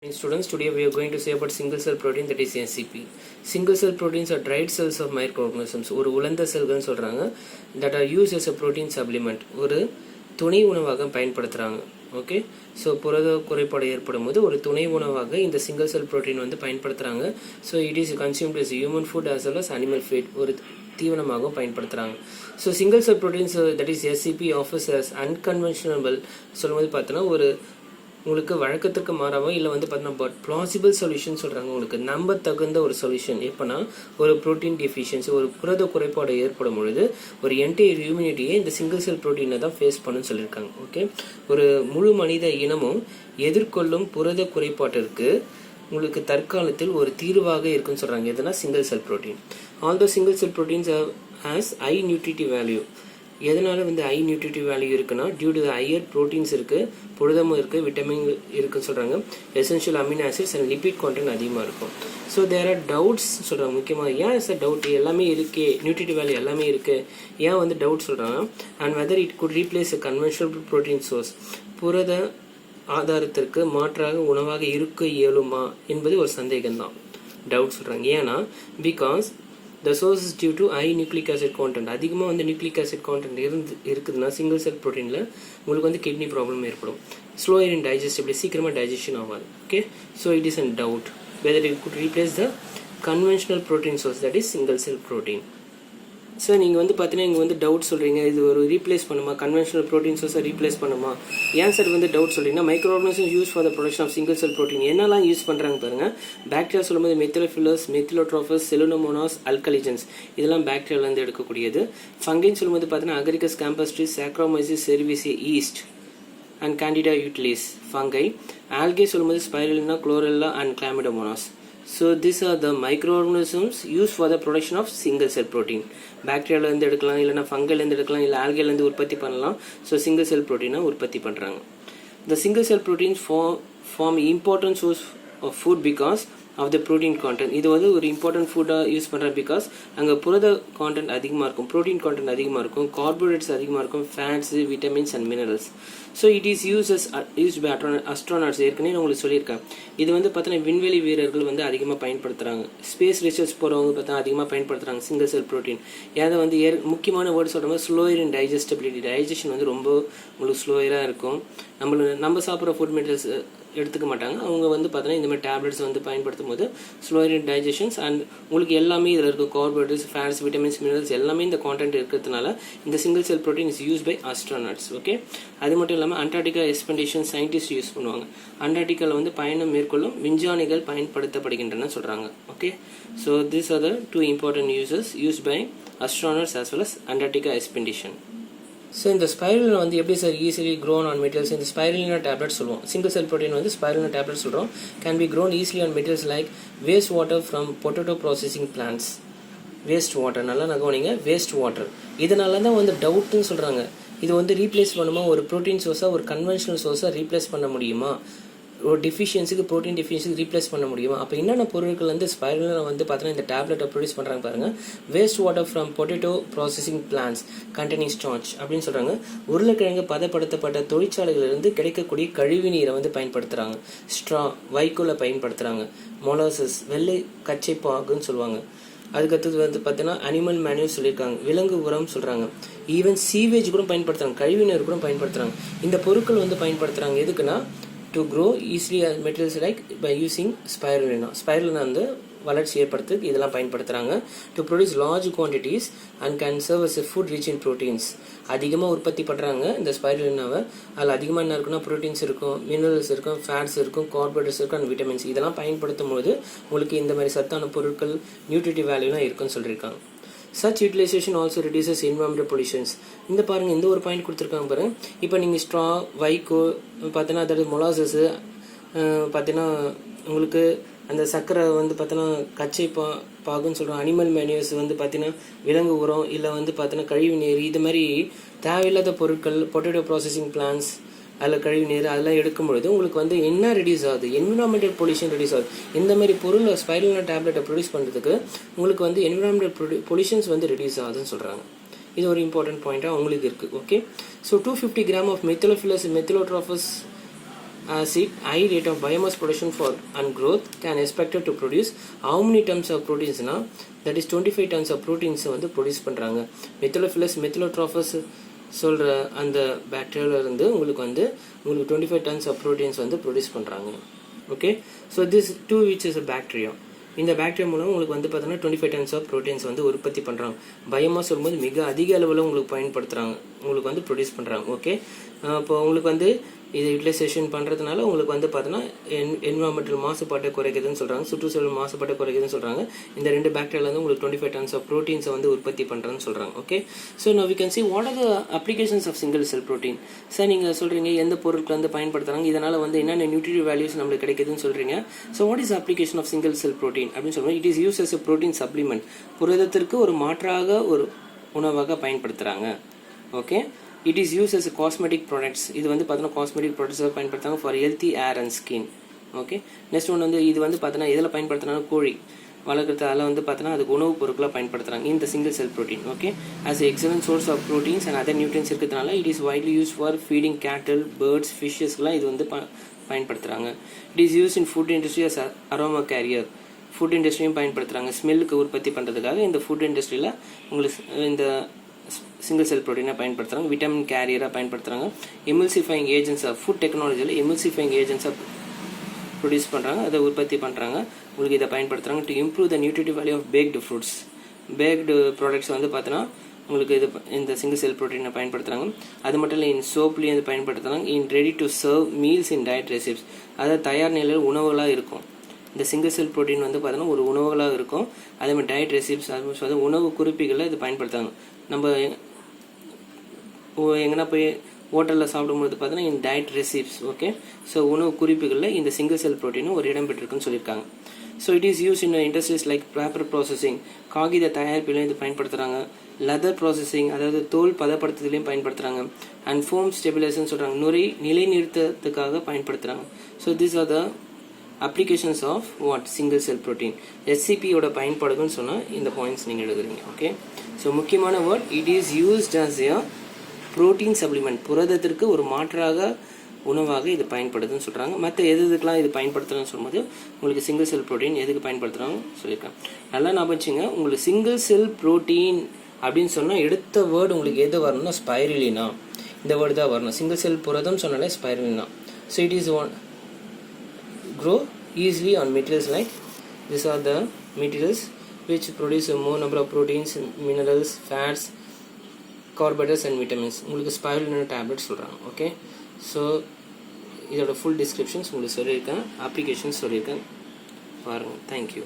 Students, today we are going to say about single cell protein, that is SCP. Single cell proteins are dried cells of microorganisms. ஒரு உலர்ந்த செல்கள்னு சொல்றாங்க. That are used as a protein supplement. ஒரு துணை உணவாக பயன்படுத்துறாங்க. Okay, so புரத குறைபாடு ஏற்படும் போது ஒரு துணை உணவாக இந்த சிங்கிள் செல் புரோட்டீன் வந்து பயன்படுத்துகிறாங்க. So it is consumed as human food as well as animal feed, ஒரு தீவனமாகவும் பயன்படுத்துகிறாங்க. So single cell proteins that is SCP offers as அன்கன்வென்ஷனபிள் சொல்லும்போது பார்த்தோன்னா ஒரு உங்களுக்கு வழக்கத்துக்கு மாறாவோ இல்லை வந்து பார்த்தீங்கன்னா பட் பிளாசிபிள் சொல்யூஷன் சொல்கிறாங்க. உங்களுக்கு நம்ப தகுந்த ஒரு சொல்யூஷன் எப்போனா ஒரு ப்ரோட்டீன் டெஃபிஷியன்சி, ஒரு புரத குறைபாடு ஏற்படும் பொழுது ஒரு என்டையர் ஹியூமனிட்டியை இந்த சிங்கிள் செல் ப்ரோட்டீனை தான் ஃபேஸ் பண்ணுன்னு சொல்லியிருக்காங்க. ஓகே, ஒரு முழு மனித இனமும் எதிர்கொள்ளும் புரத குறைபாட்டிற்கு உங்களுக்கு தற்காலத்தில் ஒரு தீர்வாக இருக்குன்னு சொல்கிறாங்க. எதுனா single cell protein. Although single cell proteins has high nutritive value. எதனால் வந்து ஹை நியூட்ரிட்டிவ் வேல்யூ இருக்குன்னா டியூ டு ஹையர் ப்ரோட்டீன்ஸ் இருக்குது, புரதமும் இருக்குது, விட்டமின் இருக்குன்னு சொல்கிறாங்க. Essential amino acids and lipid content அதிகமாக இருக்கும். ஸோ தேர் ஆர் டவுட்ஸ் சொல்கிறாங்க. முக்கியமாக ஏன் சார் டவுட், எல்லாமே இருக்கே, நியூட்ரிட்டிவ் வேல்யூ எல்லாமே இருக்குது, ஏன் வந்து டவுட் சொல்கிறாங்க. And whether it good replace a conventional protein source, புரத ஆதாரத்திற்கு மாற்றாக உணவாக இருக்க இயலுமா என்பது ஒரு சந்தேகம்தான், டவுட் சொல்கிறாங்க. ஏன்னா because the source is due to high nucleic acid content. அதிகமாக வந்து நியூக்ளிக் ஆசிட் கான்டென்ட் இருக்குதுன்னா சிங்கிள் செல் ப்ரோட்டீனில் உங்களுக்கு வந்து கிட்னி ப்ராப்ளம் ஏற்படும். ஸ்லோயர் இன் டைஜஸ்டிபிலிட்டி, சீக்கிரமாக டைஜஷன் ஆகாது. Okay, so it is an doubt whether it could replace the conventional protein source, that is single cell protein. Sir நீங்கள் வந்து பார்த்தீங்கன்னா இங்கே வந்து டவுட் சொல்கிறீங்க, இது ஒரு ரீப்ளேஸ் பண்ணுமா, கன்வென்ஷனல் ப்ரோட்டீன் சோர்ஸை ரீப்ளேஸ் பண்ணுமா, ஏன் சார் வந்து டவுட் சொல்கிறீங்கன்னா micro organisms use for the production of single cell protein என்னெல்லாம் யூஸ் பண்ணுறாங்க பாருங்கள். பாக்டீரியா சொல்லும்போது மெத்திலோஃபிலஸ், மெத்திலோட்ரோஃபஸ், செலுனோமோனாஸ், அல்கலிஜன்ஸ் இதெல்லாம் பாக்டீரியாவிலேருந்து எடுக்கக்கூடியது. ஃபங்கின்னு சொல்லும்போது பார்த்தீங்கன்னா agaricus campestris, saccharomyces, cerevisiae, yeast and candida utilis ஃபங்கை. ஆல்கே சொல்லும்போது spirulina, chlorella and chlamydomonas. So these are the microorganisms used for the production of single cell protein. பாக்டீரியாவிலேருந்து எடுக்கலாம், இல்லைனா ஃபங்கல்லேருந்து எடுக்கலாம், இல்லை ஆல்கேலேருந்து உற்பத்தி பண்ணலாம். ஸோ சிங்கிள் செல் ப்ரோட்டீனை உற்பத்தி பண்ணுறாங்க. The single cell proteins form important source of food because of the protein content. இது வந்து ஒரு இம்பார்ட்டன்ட் ஃபுட்டாக யூஸ் பண்ணுறேன் பிகாஸ் அங்கே புரத கான்டென்ட் அதிகமாக இருக்கும், ப்ரோட்டீன் கான்டென்ட் அதிகமாக இருக்கும், கார்போஹைட்ரேட்ஸ் அதிகமாக இருக்கும், fats, vitamins and minerals. So it is used by astronauts. ஏற்கனவே நான் உங்களுக்கு சொல்லியிருக்கேன். இது வந்து பார்த்தீங்கன்னா விண்வெளி வீரர்கள் வந்து அதிகமாக பயன்படுத்துகிறாங்க. ஸ்பேஸ் ரிசர்ச் போகிறவங்க பார்த்தா அதிகமாக பயன்படுத்துகிறாங்க சிங்கிள் செல் ப்ரோட்டீன். ஏதை வந்து முக்கியமான வேர்டு சொல்கிற மாதிரி ஸ்லோயர் இன் டைஜஸ்டபிலிட்டி, டைஜஷன் வந்து ரொம்ப உங்களுக்கு ஸ்லோயராக இருக்கும். நம்ம சாப்பிட்ற ஃபுட் மெட்டீரியல்ஸ் எடுத்துக்க மாட்டாங்க. அவங்க வந்து பார்த்தீங்கன்னா இந்த மாதிரி டேப்லெட்ஸ் வந்து பயன்படுத்தும் போது ஸ்லோயர் இன் டைஜஷன்ஸ் அண்ட் உங்களுக்கு எல்லாமே இதில் இருக்கும், கார்போஹைட்ரேட்ஸ், ஃபேட்ஸ், விட்டமின்ஸ், மினரல்ஸ் எல்லாமே இந்த கான்டென்ட் இருக்கிறதுனால இந்த single cell protein is use by astronauts. Okay, அது மட்டும் இல்லாமல் அண்டார்டிகா எக்ஸ்பெடிஷன் சயின்டிஸ்ட் யூஸ் பண்ணுவாங்க. அண்டார்டிகாவில் வந்து பயணம் மேற்கொள்ளும் விஞ்ஞானிகள் பயன்படுத்தப்படுகின்றன சொல்கிறாங்க. Okay, so this are the two important uses use by astronauts as well as Antarctica expedition. So இந்த ஸ்பைரலினா வந்து எப்படி sir easily grown on materials, இந்த ஸ்பைரலினா டேப்லெட் சொல்லுவோம். சிங்கிள் செல் ப்ரோட்டீன் வந்து ஸ்பைரலினா டேப்லெட் சொல்கிறோம். Can be grown easily on materials like waste water from potato processing plants. Waste water நல்லா நகவனிங்க, waste water. இதனால தான் வந்து டவுட்டுன்னு சொல்கிறாங்க. இது வந்து ரீப்ளேஸ் பண்ணுமா, ஒரு ப்ரோட்டீன் சோர்ஸாக ஒரு கன்வென்ஷனல் சோர்ஸாக ரீப்ளேஸ் பண்ண முடியுமா, ஒரு டிஃபிஷியன்ஸுக்கு ப்ரோட்டீன் டிஃபிஷியன்ஸுக்கு ரீப்ளேஸ் பண்ண முடியுமா. அப்போ என்னென்ன பொருட்கள் வந்து ஸ்பைரலினா வந்து பார்த்தீங்கன்னா இந்த டேப்லெட்டை ப்ரொடியூஸ் பண்ணுறாங்க பாருங்கள். Waste water from potato processing plants containing starch அப்படின்னு சொல்கிறாங்க. உருளைக்கிழங்கு பதப்படுத்தப்பட்ட தொழிற்சாலைகளிலிருந்து கிடைக்கக்கூடிய கழிவு நீரை வந்து பயன்படுத்துகிறாங்க. ஸ்ட்ரா, வைக்கோலை பயன்படுத்துகிறாங்க. மொலாசஸ், வெள்ளை கச்சை பாகுன்னு சொல்லுவாங்க. அதுக்கடுத்தது வந்து பார்த்தீங்கன்னா அனிமல் மேன்யூர் சொல்லியிருக்காங்க. விலங்கு உரம் சொல்கிறாங்க. ஈவன் சீவேஜ் கூட பயன்படுத்துகிறாங்க, கழிவுநீர் கூட பயன்படுத்துகிறாங்க. இந்த பொருட்கள் வந்து பயன்படுத்துகிறாங்க எதுக்குன்னா to grow easily as materials like by using spirulina. Spirulina வந்து வளர்ச்சி ஏற்படுத்துக்கு இதெல்லாம் பயன்படுத்துகிறாங்க. to produce large quantities and can serve as a food rich in proteins. அதிகமாக உற்பத்தி பண்ணுறாங்க இந்த ஸ்பைருலினாவை. அதில் அதிகமாக என்ன இருக்குன்னா ப்ரோட்டீன்ஸ் இருக்கும், மினரல்ஸ் இருக்கும், ஃபேட்ஸ் இருக்கும், கார்போஹைட்ரேட்ஸ் இருக்கும் அண்ட் விட்டமின்ஸ். இதெல்லாம் பயன்படுத்தும் போது உங்களுக்கு இந்த மாதிரி சத்தான பொருட்கள் நியூட்ரிட்டிவ் வேல்யூலாம் இருக்குன்னு சொல்லியிருக்காங்க. Such utilization also reduces environmental pollutions. இந்த பாருங்கள், இந்த ஒரு பாயிண்ட் கொடுத்துருக்காங்க பாருங்கள். இப்போ நீங்கள் ஸ்ட்ரா, வைக்கோ பார்த்தீங்கன்னா அதாவது மொலாசஸ்ஸு பார்த்தீங்கன்னா உங்களுக்கு அந்த சர்க்கரை வந்து பார்த்தீங்கன்னா கச்சை பாகுன்னு சொல்கிறோம். அனிமல் மேன்யூர்ஸ் வந்து பார்த்தீங்கன்னா விலங்கு உரம், இல்லை வந்து பார்த்தீங்கன்னா கழிவு நீர், இது மாதிரி தேவையில்லாத பொருட்கள், பொட்டேட்டோ ப்ராசஸிங் பிளான்ஸ், அதில் கழிவு நீர் அதெல்லாம் எடுக்கும்பொழுது உங்களுக்கு வந்து என்ன ரெடியூஸ் ஆகுது, என்விரான்மெண்டல் பொல்யூஷன் ரெடியூஸ் ஆகுது. இந்த மாதிரி பொருள் ஸ்பைரலினா டேப்லெட்டை ப்ரொடியூஸ் பண்ணுறதுக்கு உங்களுக்கு வந்து என்விரான்மெண்டல் பொல்யூஷன்ஸ் வந்து ரெடியூஸ் ஆகுதுன்னு சொல்கிறாங்க. இது ஒரு இம்பார்ட்டன்ட் பாயிண்ட்டாக உங்களுக்கு இருக்குது. Okay, so 250 grams of Methylophilus, methylotrophus acid, high rate of biomass production for and growth can expected to produce how many tons of proteins na, that is 25 tons of proteins வந்து produce பண்ணுறாங்க. மெத்திலோஃபிலஸ் மெத்திலோட்ரோஃபஸ் சொல்கிற அந்த பாக்டீரியாவில் இருந்து உங்களுக்கு 25 tons of proteins வந்து produce பண்ணுறாங்க. Okay, so this too which is a bacteria. இந்த bacteria மூலம் உங்களுக்கு பார்த்தீங்கன்னா 25 tons of proteins வந்து உற்பத்தி பண்ணுறாங்க. பயோமாஸ் சொல்லும்போது மிக அதிக அளவில் உங்களுக்கு பயன்படுத்துகிறாங்க, உங்களுக்கு ப்ரொடியூஸ் பண்ணுறாங்க. ஓகே, இப்போ உங்களுக்கு இதை யூட்டிலைசேஷன் பண்ணுறதுனால உங்களுக்கு பார்த்தீங்கன்னா என்விரான்மெண்டல் மாசுபாட்டை குறைக்குதுன்னு சொல்கிறாங்க, சுற்றுச்சூழல் மாசுபாட்டை குறைக்குதுன்னு சொல்கிறாங்க. இந்த ரெண்டு பாக்டீரியாவில் உங்களுக்கு 25 tons of proteins வந்து உற்பத்தி பண்ணுறேன்னு சொல்கிறாங்க. Okay, so now we can see what are the applications of single cell protein. Sir நீங்கள் சொல்கிறீங்க எந்த பொருட்கள் பயன்படுத்துகிறாங்க, இதனால் என்னென்ன நியூட்ரிட்டிவ் வேல்யூஸ் நம்மளுக்கு கிடைக்குதுன்னு சொல்கிறீங்க. So what is application of single cell protein அப்படின்னு சொல்லுவோம். It is use as a protein supplement. புரதத்திற்கு ஒரு மாற்றாக ஒரு உணவாக பயன்படுத்துகிறாங்க. Okay, it is used as a cosmetic products. இது பார்த்தீங்கன்னா காஸ்மெட்டிக் ப்ராடக்ட்ஸாக பயன்படுத்துறாங்க for healthy air and skin. Okay, next ஒன்று இது பார்த்தீங்கன்னா இதில் பயன்படுத்துனாங்க கோழி வளர்க்குறதால பார்த்தீங்கன்னா அதுக்கு உணவுப் பொருட்களாக பயன்படுத்துகிறாங்க இந்த single cell protein. Okay, as excellent source of proteins and other nutrients இருக்கிறதுனால it is widely use for feeding cattle, birds, ஃபிஷ்ஷஸ்லாம் இது பயன்படுத்துகிறாங்க. It is use in food industry as aroma carrier. Food இண்டஸ்ட்ரியும் பயன்படுத்துகிறாங்க ஸ்மெல்லுக்கு உற்பத்தி பண்ணுறதுக்காக. இந்த ஃபுட் இண்டஸ்ட்ரியில் உங்களுக்கு இந்த சிங்கிள் செல் ப்ரோட்டீனை பயன்படுத்துகிறாங்க. விட்டமின் கேரியராக பயன்படுத்துகிறாங்க. எமுல்சிஃபைங் ஏஜென்ட்ஸாக ஃபுட் டெக்னாலஜியில் எமுல்சிஃபைங் ஏஜென்ட்ஸாக ப்ரொடியூஸ் பண்ணுறாங்க, அதை உற்பத்தி பண்ணுறாங்க. உங்களுக்கு இதை பயன்படுத்துகிறாங்க to improve the nutritive value of baked fruits. Baked products பார்த்தீங்கன்னா உங்களுக்கு இந்த சிங்கிள் செல் ப்ரோட்டீனை பயன்படுத்துகிறாங்க. அது மட்டும் இல்லை இன் சோப்லேயும் பயன்படுத்துகிறாங்க. In ready to serve meals in diet recipes, அதாவது தயார் நிலையில் உணவுகளாக இருக்கும். இந்த சிங்கிள் செல் ப்ரோட்டீன் பார்த்தீங்கன்னா ஒரு உணவுகளாக இருக்கும். அதே மாதிரி டயட் ரெசிப்ஸ் அது உணவு குறிப்பிகளில் இது பயன்படுத்துகிறாங்க. நம்ம எங்கன்னா போய் ஹோட்டலில் சாப்பிடும்போது பார்த்தீங்கன்னா இந்த டயட் ரெசிப்ஸ். ஓகே, ஸோ உணவு குறிப்புகளில் இந்த சிங்கிள் செல் ப்ரோட்டீனும் ஒரு இடம் பெற்றிருக்குன்னு சொல்லியிருக்காங்க. So it is use in industries like paper processing, காகித தயாரிப்பிலையும் இது பயன்படுத்துகிறாங்க. லெதர் ப்ராசஸிங், அதாவது தோல் பதப்படுத்துதலையும் பயன்படுத்துகிறாங்க. அண்ட் ஃபோம் ஸ்டெபிலைசர்னு சொல்கிறாங்க, நிலைநிறுத்தத்துக்காக பயன்படுத்துகிறாங்க. So this are the applications of what single cell protein. எஸ்சிபியோட பயன்பாடுகள்னு சொன்னால் இந்த பாயிண்ட்ஸ் நீங்கள் எழுதுறீங்க. ஓகே, ஸோ முக்கியமான word it is used as a protein supplement. புரதத்திற்கு ஒரு மாற்றாக உணவாக இது பயன்படுதுன்னு சொல்கிறாங்க. மற்ற எதுக்கெலாம் இது பயன்படுத்துகிறேன்னு சொல்லும்போது உங்களுக்கு சிங்கிள் செல் ப்ரோட்டீன் எதுக்கு பயன்படுத்துகிறாங்க சொல்லியிருக்காங்க. நல்லா ஞாபகம் வச்சுங்க, உங்களுக்கு சிங்கிள் செல் ப்ரோட்டீன் அப்படின்னு சொன்னால் எடுத்த வேர்டு உங்களுக்கு எது வரணும்னா ஸ்பைருலினா, இந்த வேர்டு தான் வரணும். சிங்கிள் செல் புரதம் சொன்னாலே spirulina. So it is one grow easily on materials like these are the materials which produce a more number of proteins, minerals, fats, carbohydrates and vitamins. உங்களுக்கு spirulina tablet சொல்கிறாங்க. Okay, so இதோட full descriptions உங்களுக்கு சொல்லியிருக்கேன், applications சொல்லியிருக்கேன், பாருங்கள். Thank you.